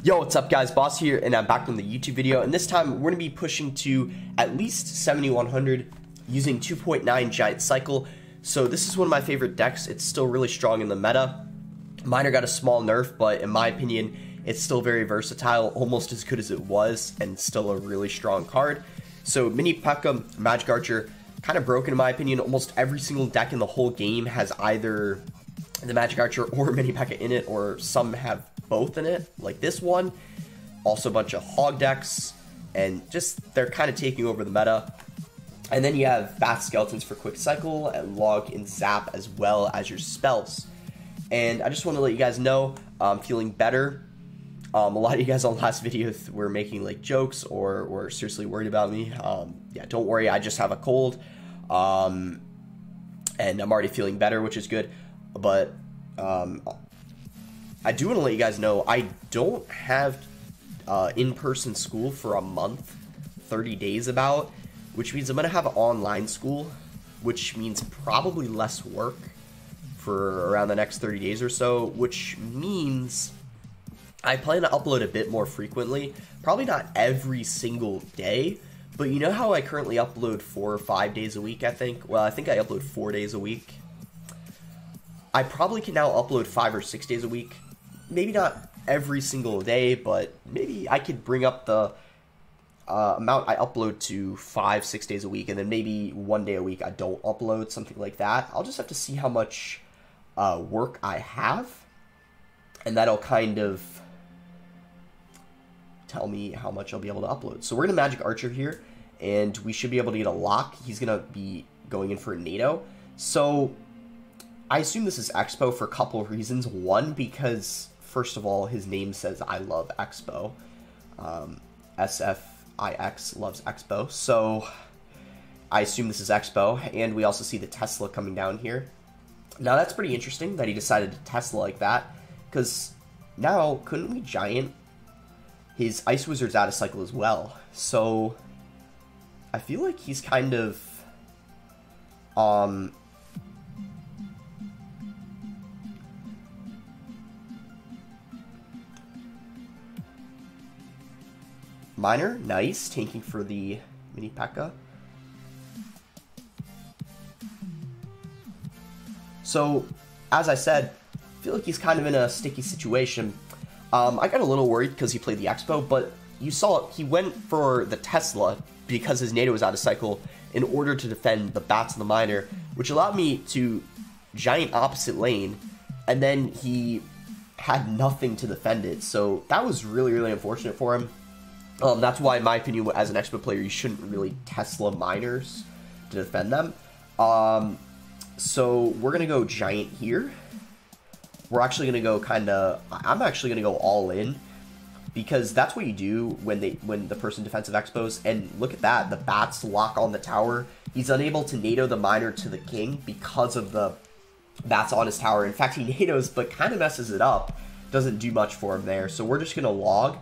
Yo, what's up guys, Boss here, and I'm back from the YouTube video, and this time we're going to be pushing to at least 7100 using 2.9 Giant Cycle. So this is one of my favorite decks. It's still really strong in the meta. Miner got a small nerf, but in my opinion, it's still very versatile, almost as good as it was, and still a really strong card. So Mini P.E.K.K.A, Magic Archer, kind of broken in my opinion. Almost every single deck in the whole game has either the Magic Archer or Mini P.E.K.K.A in it, or some have both in it, like this one. Also a bunch of hog decks, and just they're kind of taking over the meta. And then you have Bat Skeletons for quick cycle, and log and zap, as well as your spells. And I just want to let you guys know I'm feeling better. A lot of you guys on last video were making like jokes or were seriously worried about me. Yeah, don't worry, I just have a cold, and I'm already feeling better, which is good. But I do want to let you guys know I don't have in-person school for a month, 30 days about, which means I'm going to have online school, which means probably less work for around the next 30 days or so, which means I plan to upload a bit more frequently. Probably not every single day, but you know how I currently upload 4 or 5 days a week, I think? Well, I think I upload 4 days a week. I probably can now upload 5 or 6 days a week. Maybe not every single day, but maybe I could bring up the amount I upload to 5-6 days a week, and then maybe 1 day a week I don't upload, something like that. I'll just have to see how much work I have, and that'll kind of tell me how much I'll be able to upload. So we're going to Magic Archer here, and we should be able to get a lock. He's going to be going in for a NATO. So I assume this is Expo for a couple of reasons. One, because first of all, his name says I love Expo. SFIX loves Expo. So I assume this is Expo. And we also see the Tesla coming down here. Now that's pretty interesting that he decided to Tesla like that, because now couldn't we Giant his Ice Wizard's out of cycle as well? So I feel like he's kind of Miner, nice, tanking for the Mini P.E.K.K.A. So, as I said, I feel like he's kind of in a sticky situation. I got a little worried because he played the Expo, but you saw he went for the Tesla because his NATO was out of cycle in order to defend the Bats and the Miner, which allowed me to Giant opposite lane, and then he had nothing to defend it. So that was really, really unfortunate for him. That's why, in my opinion, as an Expo player, you shouldn't really Tesla Miners to defend them. So we're going to go Giant here. We're actually going to go I'm actually going to go all in, because that's what you do when the person defensive Expos. And look at that, the Bats lock on the tower. He's unable to NATO the Miner to the King because of the Bats on his tower. In fact, he NATOs, but kind of messes it up. Doesn't do much for him there. So we're just going to log.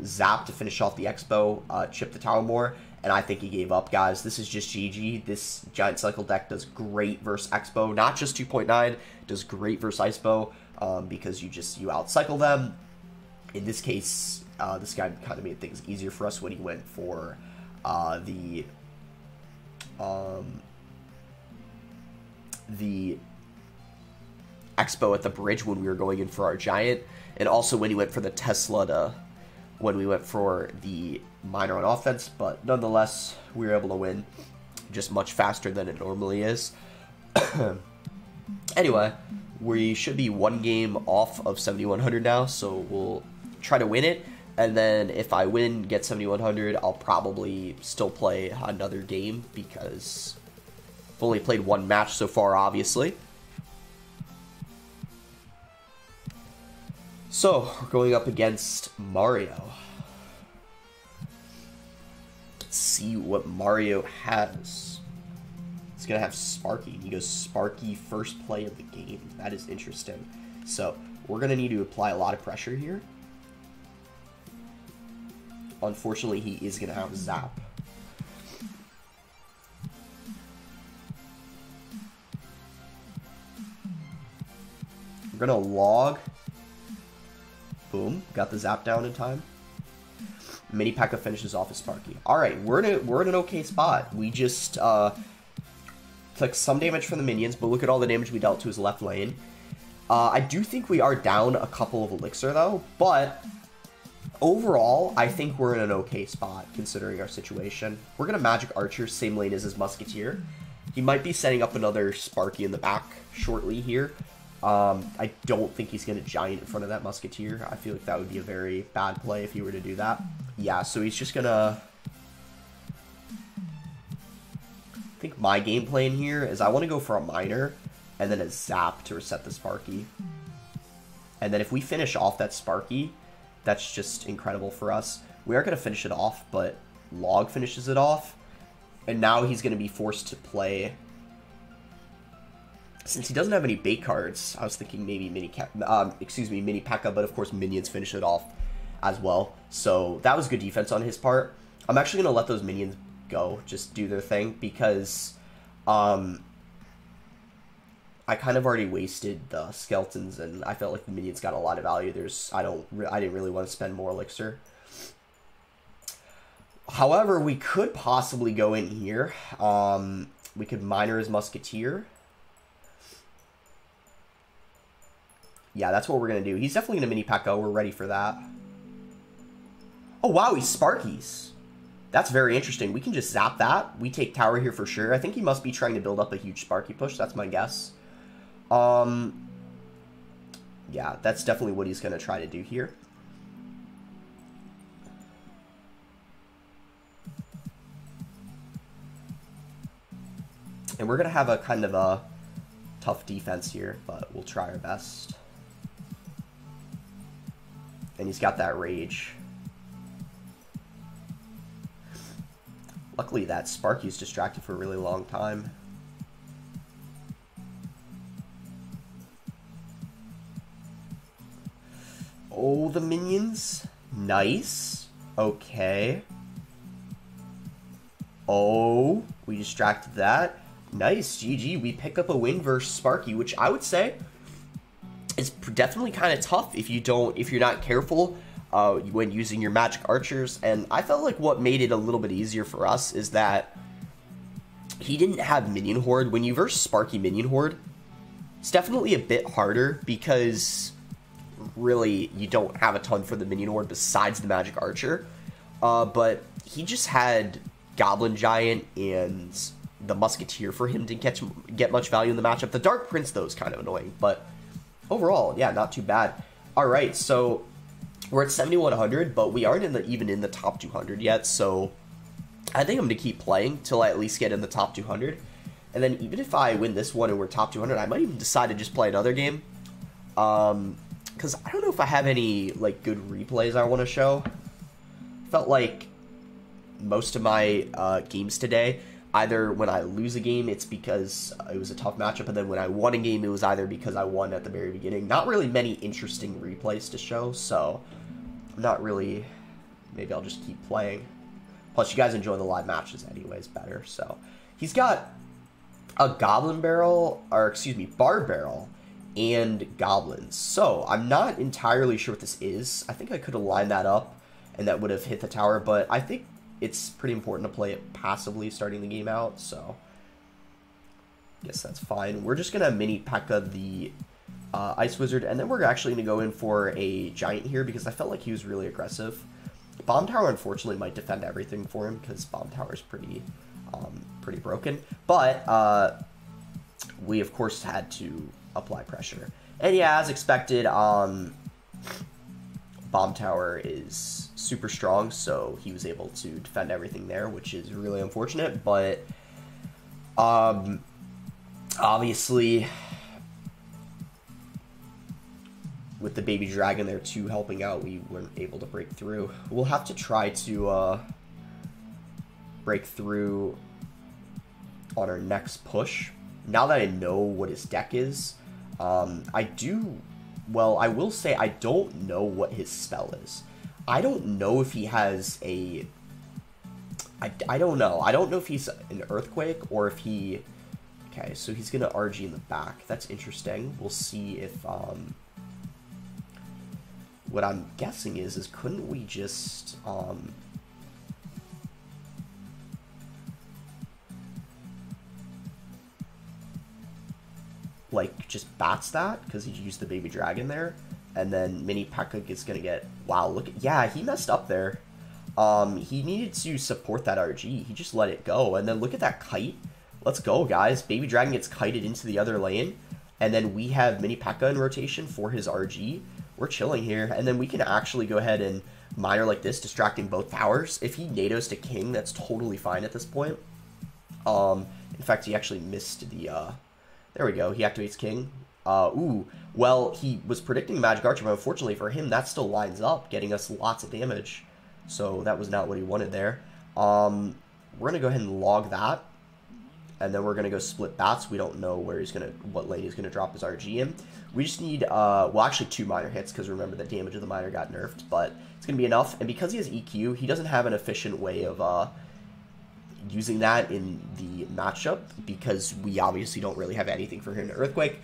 Zap to finish off the Expo, chip the tower more, and I think he gave up, guys. This is just GG. This Giant Cycle deck does great versus Expo, not just 2.9, does great versus Expo, because you outcycle them. In this case, this guy kind of made things easier for us when he went for the Expo at the bridge when we were going in for our Giant, and also when he went for the Tesla when we went for the Miner on offense. But nonetheless, we were able to win just much faster than it normally is. Anyway, we should be 1 game off of 7100 now, so we'll try to win it, and then if I win, get 7100, I'll probably still play another game, because I've only played 1 match so far, obviously. So, we're going up against Mario. Let's see what Mario has. He's going to have Sparky. He goes Sparky first play of the game. That is interesting. So, we're going to need to apply a lot of pressure here. Unfortunately, he is going to have Zap. We're going to log. Boom. Got the zap down in time. Mini P.E.K.K.A finishes off his Sparky. Alright, we're in an okay spot. We just took some damage from the minions, but look at all the damage we dealt to his left lane. I do think we are down a couple of elixir, though, but overall, I think we're in an okay spot, considering our situation. We're going to Magic Archer, same lane as his Musketeer. He might be setting up another Sparky in the back shortly here. I don't think he's going to Giant in front of that Musketeer. I feel like that would be a very bad play if he were to do that. Yeah, so he's just going to... I think my game plan here is I want to go for a Miner and then a Zap to reset the Sparky. And then if we finish off that Sparky, that's just incredible for us. We aren't going to finish it off, but Log finishes it off. And now he's going to be forced to play... Since he doesn't have any bait cards, I was thinking maybe Mini P.E.K.K.A, but of course minions finish it off as well. So that was good defense on his part. I'm actually going to let those minions go, just do their thing, because I kind of already wasted the skeletons, and I felt like the minions got a lot of value. I didn't really want to spend more elixir. However, we could possibly go in here. We could Miner his Musketeer. Yeah, that's what we're going to do. He's definitely going to Mini P.E.K.K.A. We're ready for that. Oh, wow, he's Sparkies. That's very interesting. We can just zap that. We take tower here for sure. I think he must be trying to build up a huge Sparky push. That's my guess. Yeah, that's definitely what he's going to try to do here. And we're going to have a kind of a tough defense here, but we'll try our best. And he's got that rage. Luckily, that Sparky's distracted for a really long time. Oh, the minions. Nice. Okay. Oh, we distracted that. Nice, GG. We pick up a win versus Sparky, which I would say is definitely kind of tough if you're not careful when using your Magic Archers. And I felt like what made it a little bit easier for us is that he didn't have Minion Horde. When you verse Sparky Minion Horde, it's definitely a bit harder because really you don't have a ton for the Minion Horde besides the Magic Archer. But he just had Goblin Giant and the Musketeer for him to get much value in the matchup. The Dark Prince, though, is kind of annoying, but overall, yeah, not too bad. All right, so we're at 7,100, but we aren't even in the top 200 yet, so I think I'm going to keep playing till I at least get in the top 200. And then even if I win this one and we're top 200, I might even decide to just play another game. Because I don't know if I have any like good replays I want to show. Felt like most of my games today, either when I lose a game, it's because it was a tough matchup, and then when I won a game, it was either because I won at the very beginning. Not really many interesting replays to show, so I'm not really... Maybe I'll just keep playing. Plus, you guys enjoy the live matches anyways better, so... He's got a Goblin Barrel, or excuse me, Bard Barrel, and Goblins. So, I'm not entirely sure what this is. I think I could have lined that up, and that would have hit the tower, but I think it's pretty important to play it passively starting the game out, so I guess that's fine. We're just going to Mini P.E.K.K.A the Ice Wizard, and then we're actually going to go in for a Giant here because I felt like he was really aggressive. Bomb Tower, unfortunately, might defend everything for him because Bomb Tower is pretty broken, but we, of course, had to apply pressure. And yeah, as expected, Bomb Tower is super strong, so he was able to defend everything there, which is really unfortunate, but obviously with the baby dragon there too helping out, we weren't able to break through. We'll have to try to break through on our next push. Now that I know what his deck is, I will say I don't know what his spell is. I don't know if he has a... I don't know. I don't know if he's an Earthquake or if he... Okay, so he's going to RG in the back. That's interesting. We'll see if what I'm guessing is couldn't we just, like, just bats that, because he used the baby dragon there, and then Mini P.E.K.K.A is going to get, wow, look at, yeah, he messed up there. He needed to support that RG, he just let it go, and then look at that kite. Let's go, guys. Baby dragon gets kited into the other lane, and then we have Mini P.E.K.K.A in rotation for his RG. We're chilling here, and then we can actually go ahead and miner like this, distracting both towers. If he NATOs to king, that's totally fine at this point. In fact, he actually missed the, there we go, he activates king. Ooh, well, he was predicting Magic Archer, but unfortunately for him, that still lines up, getting us lots of damage. So that was not what he wanted there. We're going to go ahead and log that. And then we're going to go split bats. We don't know where he's going to, what lane he's going to drop his RG in. We just need, well, actually 2 miner hits, because remember the damage of the miner got nerfed, but it's going to be enough. And because he has EQ, he doesn't have an efficient way of using that in the matchup, because we obviously don't really have anything for him to Earthquake.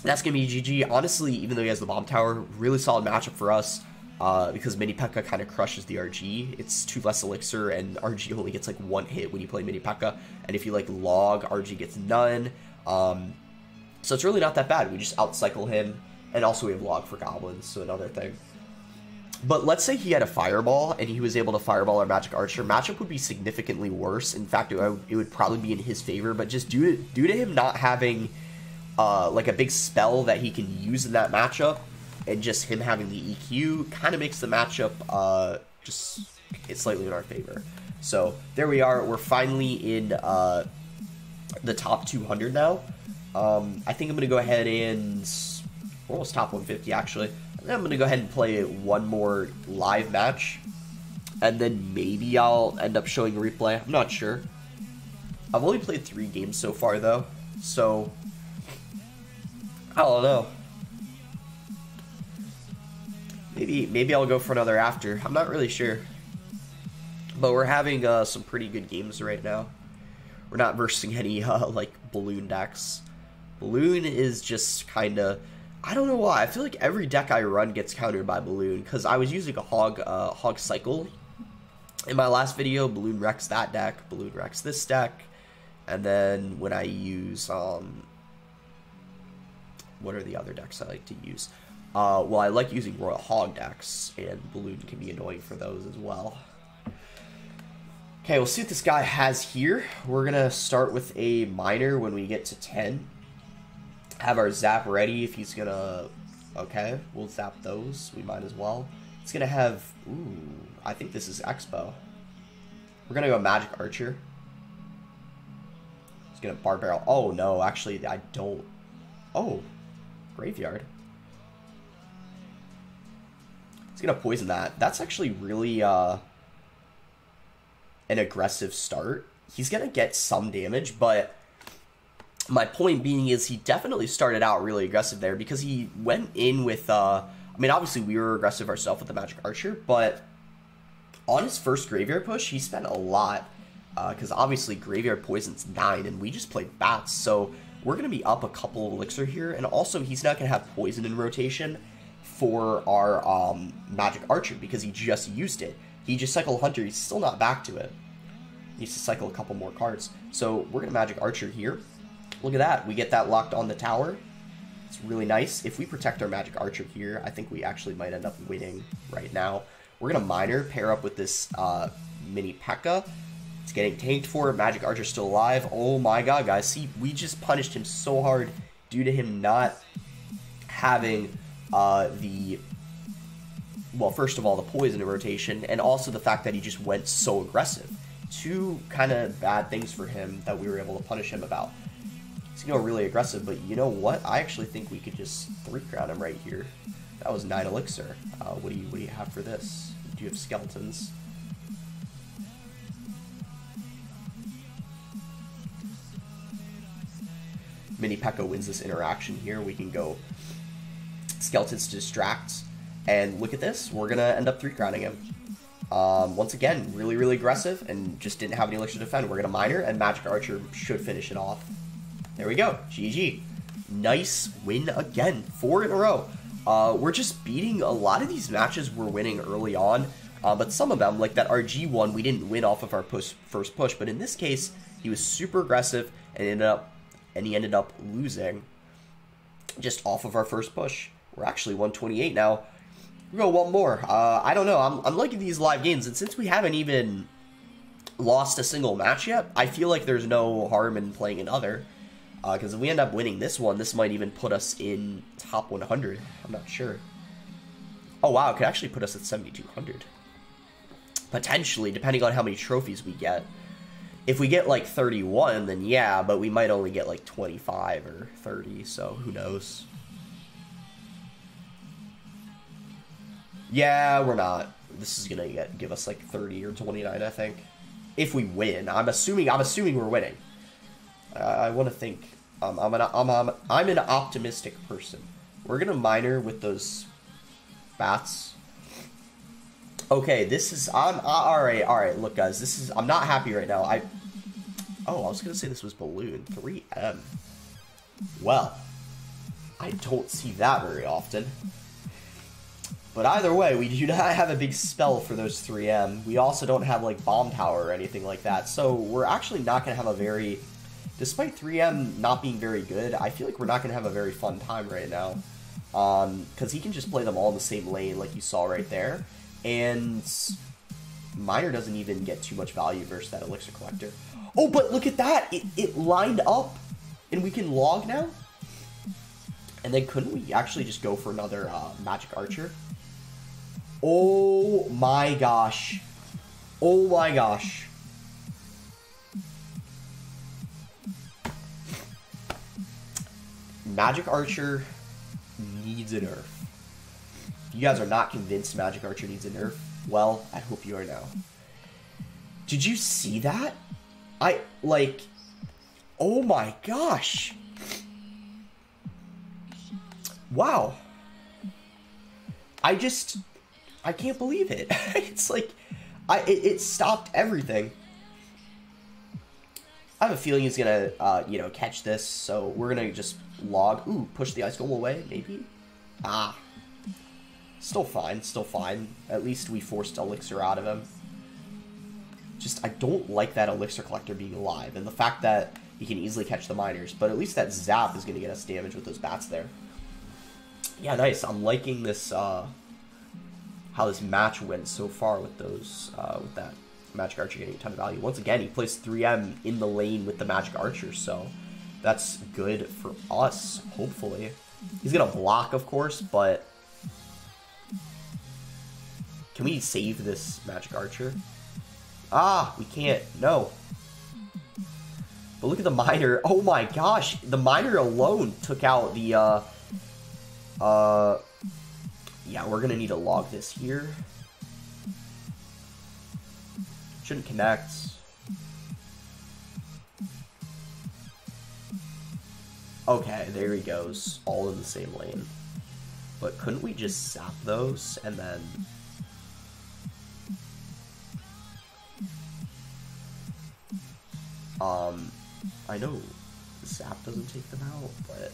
That's going to be GG. Honestly, even though he has the bomb tower, really solid matchup for us. Because Mini P.E.K.K.A kind of crushes the RG. It's 2 less elixir, and RG only gets like 1 hit when you play Mini P.E.K.K.A. And if you like log, RG gets none. So it's really not that bad. We just outcycle him, and also we have log for goblins, so another thing. But let's say he had a fireball, and he was able to fireball our Magic Archer. Matchup would be significantly worse. In fact, it would probably be in his favor, but just due to him not having like a big spell that he can use in that matchup, and just him having the EQ kind of makes the matchup just it's slightly in our favor. So there we are. We're finally in the top 200 now. I think I'm going to go ahead and we're almost top 150 actually. And then I'm going to go ahead and play one more live match, and then maybe I'll end up showing a replay. I'm not sure. I've only played 3 games so far though, so I don't know. Maybe I'll go for another after. I'm not really sure. But we're having some pretty good games right now. We're not versing any like balloon decks. Balloon is just kind of, I don't know why. I feel like every deck I run gets countered by balloon, because I was using a hog cycle in my last video. Balloon wrecks that deck. Balloon wrecks this deck. And then when I use what are the other decks I like to use? Well, I like using Royal Hog decks, and Balloon can be annoying for those as well. Okay, we'll see what this guy has here. We're going to start with a miner when we get to 10. Have our zap ready if he's going to... Okay, we'll zap those. We might as well. It's going to have... Ooh, I think this is Expo. We're going to go Magic Archer. He's going to Bar Barrel. Oh, no, actually, I don't... Oh, Graveyard. He's going to poison that. That's actually really an aggressive start. He's going to get some damage, but my point being is he definitely started out really aggressive there, because he went in with, I mean, obviously we were aggressive ourselves with the Magic Archer, but on his first Graveyard push, he spent a lot, because obviously Graveyard poison's 9, and we just played bats, so we're going to be up a couple of elixir here, and also he's not going to have poison in rotation for our Magic Archer, because he just used it. He just cycled Hunter. He's still not back to it. He needs to cycle a couple more cards. So we're going to Magic Archer here. Look at that. We get that locked on the tower. It's really nice. If we protect our Magic Archer here, I think we actually might end up winning right now. We're going to Miner, pair up with this Mini P.E.K.K.A. It's getting tanked for it. Magic Archer's still alive. Oh my god, guys. See, we just punished him so hard due to him not having... well, first of all, the poison in rotation, and also the fact that he just went so aggressive. 2 kind of bad things for him that we were able to punish him about. He's going to go really aggressive, but you know what? I actually think we could just 3-crown him right here. That was 9 elixir. What do you have for this? Do you have skeletons? Mini P.E.K.K.A wins this interaction here. We can go skeletons to distract, and look at this, we're gonna end up 3-crowning him. Once again, really aggressive, and just didn't have any elixir to defend. We're gonna Miner, and Magic Archer should finish it off. There we go, GG. Nice win again, 4 in a row. we're just beating a lot of these matches we're winning early on. But some of them, like that RG one, we didn't win off of our first push. But in this case, he was super aggressive and he ended up losing just off of our first push. We're actually 128 now. We'll go one more. I don't know. I'm liking these live games, and since we haven't even lost a single match yet, I feel like there's no harm in playing another. Because if we end up winning this one, this might even put us in top 100. I'm not sure. Oh wow, it could actually put us at 7,200. Potentially, depending on how many trophies we get. If we get like 31, then yeah, but we might only get like 25 or 30, so who knows. Yeah, we're not. This is gonna give us like 30 or 29, I think. If we win. I'm assuming we're winning. I want to think. I'm an optimistic person. We're gonna minor with those bats. Okay, this is all right. Look, guys, this is I'm not happy right now. I was gonna say this was balloon 3M. Well, I don't see that very often. But either way, we do not have a big spell for those 3M. We also don't have like bomb tower or anything like that. So we're actually not gonna have a very, despite 3M not being very good, I feel like we're not gonna have a very fun time right now. Because he can just play them all in the same lane, like you saw right there. And Miner doesn't even get too much value versus that Elixir Collector. Oh, but look at that! It lined up, and we can log now? And then couldn't we actually just go for another Magic Archer? Oh my gosh. Oh my gosh. Magic Archer needs a nerf. If you guys are not convinced Magic Archer needs a nerf, well, I hope you are now. Did you see that? Oh my gosh. Wow. I can't believe it. It's like, it stopped everything. I have a feeling he's gonna, catch this, so we're gonna just log. Ooh, push the Ice Golem away, maybe? Ah. Still fine, still fine. At least we forced Elixir out of him. I don't like that Elixir Collector being alive, and the fact that he can easily catch the miners, but at least that Zap is gonna get us damage with those bats there. Yeah, nice. I'm liking this, how this match went so far with those, with that Magic Archer getting a ton of value. Once again, he plays 3M in the lane with the Magic Archer, so that's good for us, hopefully. He's gonna block, of course, but can we save this Magic Archer? Ah, we can't. No. But look at the Miner. Oh my gosh, the Miner alone took out the, yeah, we're gonna need to log this here. Shouldn't connect. Okay, there he goes. All in the same lane. But couldn't we just zap those and then... I know zap doesn't take them out, but...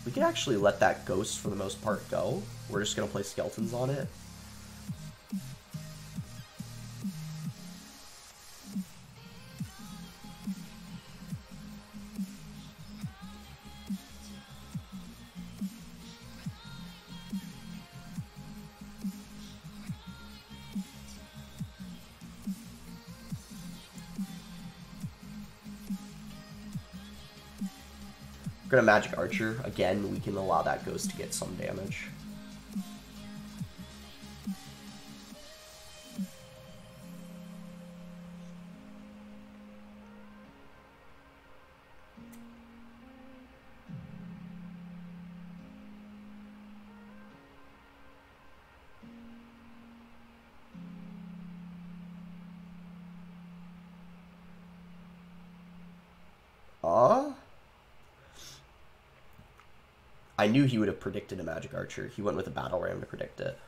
we can actually let that ghost, for the most part, go. We're just gonna play skeletons on it. We're gonna Magic Archer. Again, we can allow that ghost to get some damage. I knew he would have predicted a Magic Archer. He went with a Battle Ram to predict it.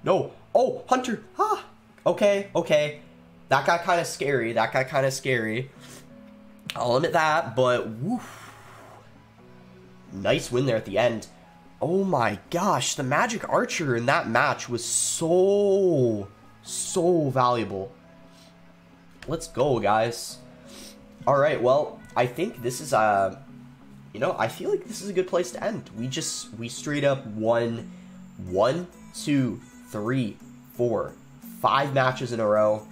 No. Oh, Hunter. Ah. Okay, okay. That got kind of scary. That got kind of scary. I'll admit that, but woof. Nice win there at the end. Oh my gosh, the Magic Archer in that match was so valuable. Let's go, guys. All right, well, I think this is you know, I feel like this is a good place to end. We straight up won 1, 2, 3, 4, 5 matches in a row.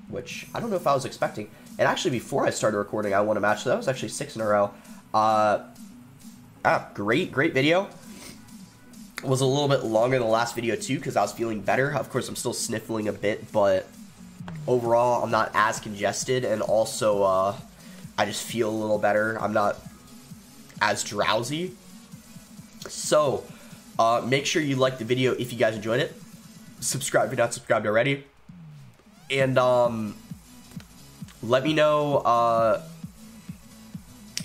Which I don't know if I was expecting. And actually, before I started recording, I won a match, so that was actually 6 in a row. Great video. It was a little bit longer than the last video too, because I was feeling better. Of course, I'm still sniffling a bit, but overall, I'm not as congested, and also, I just feel a little better. I'm not as drowsy. So, make sure you like the video if you guys enjoyed it. Subscribe if you're not subscribed already. And, let me know,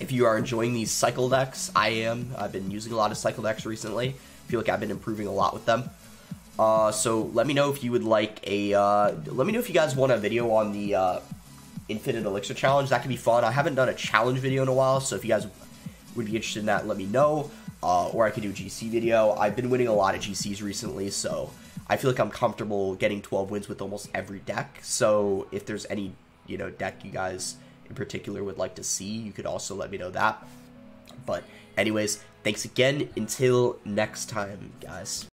if you are enjoying these cycle decks. I am. I've been using a lot of cycle decks recently. I feel like I've been improving a lot with them. So let me know if you would like a, let me know if you guys want a video on the, Infinite Elixir Challenge. That could be fun. I haven't done a challenge video in a while, so if you guys would be interested in that, let me know. Or I could do a GC video. I've been winning a lot of GCs recently, so I feel like I'm comfortable getting 12 wins with almost every deck. So if there's any, you know, deck you guys in particular would like to see, you could also let me know that. But anyways, thanks again. Until next time, guys.